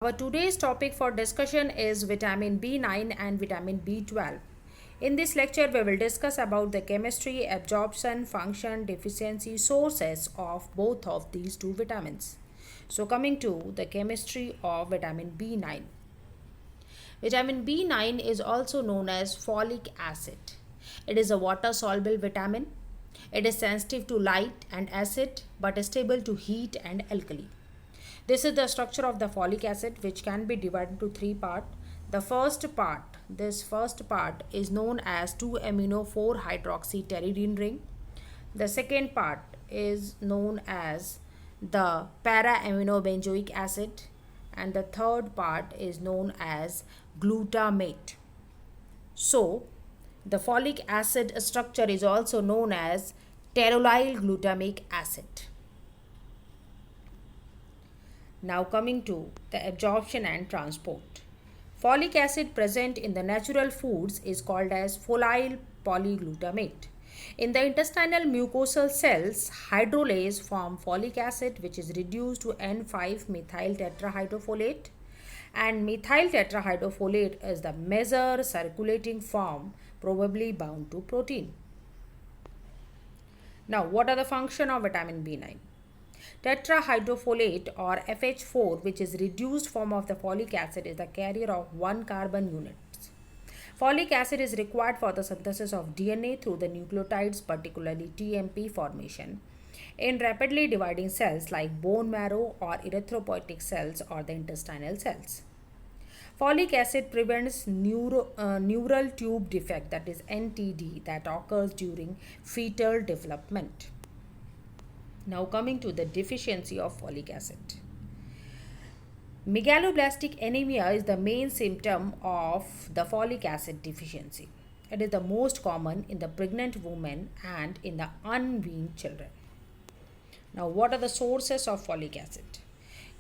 Our today's topic for discussion is vitamin B9 and vitamin B12. In this lecture, we will discuss about the chemistry, absorption, function, deficiency, sources of both of these two vitamins. So coming to the chemistry of vitamin B9. Vitamin B9 is also known as folic acid. It is a water-soluble vitamin. It is sensitive to light and acid but stable to heat and alkali. This is the structure of the folic acid, which can be divided into three parts. The first part, is known as 2-amino-4-hydroxypteridine ring. The second part is known as the para-aminobenzoic acid, and the third part is known as glutamate. So, the folic acid structure is also known as pterolyl glutamic acid. Now coming to the absorption and transport. Folic acid present in the natural foods is called as folyl polyglutamate. In the intestinal mucosal cells, hydrolase form folic acid, which is reduced to N5-methyl tetrahydrofolate, and methyl tetrahydrofolate is the major circulating form, probably bound to protein. Now, what are the function of vitamin B9? Tetrahydrofolate or FH4, which is reduced form of the folic acid, is the carrier of 1 carbon units. Folic acid is required for the synthesis of DNA through the nucleotides, particularly TMP formation, in rapidly dividing cells like bone marrow or erythropoietic cells or the intestinal cells. Folic acid prevents neural tube defect, that is NTD, that occurs during fetal development. Now coming to the deficiency of folic acid. Megaloblastic anemia is the main symptom of the folic acid deficiency. It is the most common in the pregnant women and in the unweaned children. Now, what are the sources of folic acid?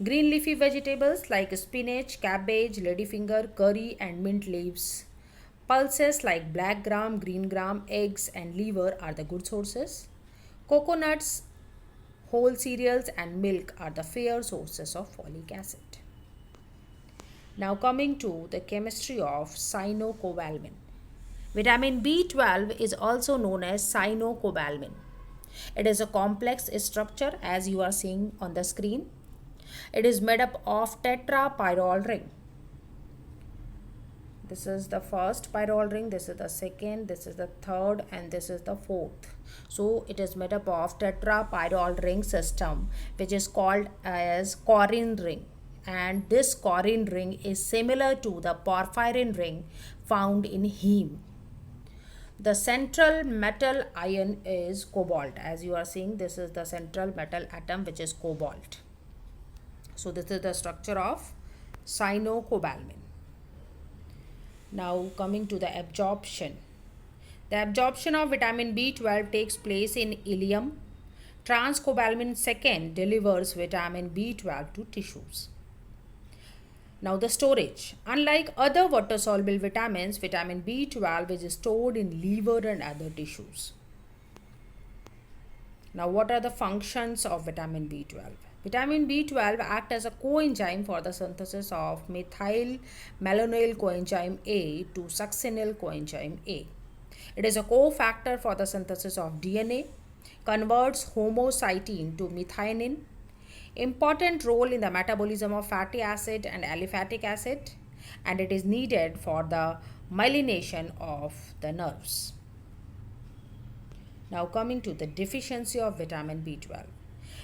Green leafy vegetables like spinach, cabbage, ladyfinger, curry and mint leaves. Pulses like black gram, green gram, eggs and liver are the good sources. Coconuts, whole cereals and milk are the fair sources of folic acid. Now coming to the chemistry of cyanocobalamin. Vitamin B12 is also known as cyanocobalamin. It is a complex structure as you are seeing on the screen. It is made up of tetrapyrrole ring. This is the first pyrrole ring, this is the second, this is the third and this is the fourth. So it is made up of tetrapyrrole ring system, which is called as corrin ring, and this corrin ring is similar to the porphyrin ring found in heme. The central metal ion is cobalt. As you are seeing, this is the central metal atom, which is cobalt. So this is the structure of cyanocobalamin. Now coming to the absorption. The absorption of vitamin B12 takes place in ileum. Transcobalamin second delivers vitamin B12 to tissues. Now the storage. Unlike other water-soluble vitamins, vitamin B12 is stored in liver and other tissues. Now what are the functions of vitamin B12? Vitamin B12 acts as a coenzyme for the synthesis of methyl malonyl coenzyme A to succinyl coenzyme A. It is a cofactor for the synthesis of DNA, converts homocysteine to methionine, important role in the metabolism of fatty acid and aliphatic acid, and it is needed for the myelination of the nerves. Now coming to the deficiency of vitamin B12.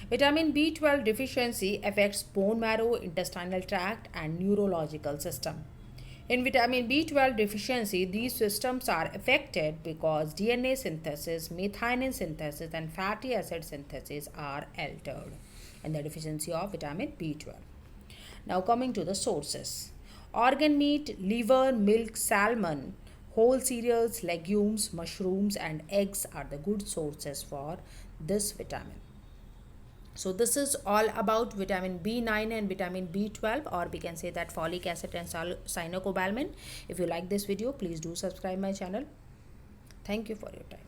Vitamin B12 deficiency affects bone marrow, intestinal tract and neurological system. In vitamin B12 deficiency, these systems are affected because DNA synthesis, methionine synthesis and fatty acid synthesis are altered in the deficiency of vitamin B12. Now coming to the sources. Organ meat, liver, milk, salmon, whole cereals, legumes, mushrooms and eggs are the good sources for this vitamin. So this is all about vitamin B9 and vitamin B12, or we can say that folic acid and cyanocobalamin. If you like this video, please do subscribe my channel. Thank you for your time.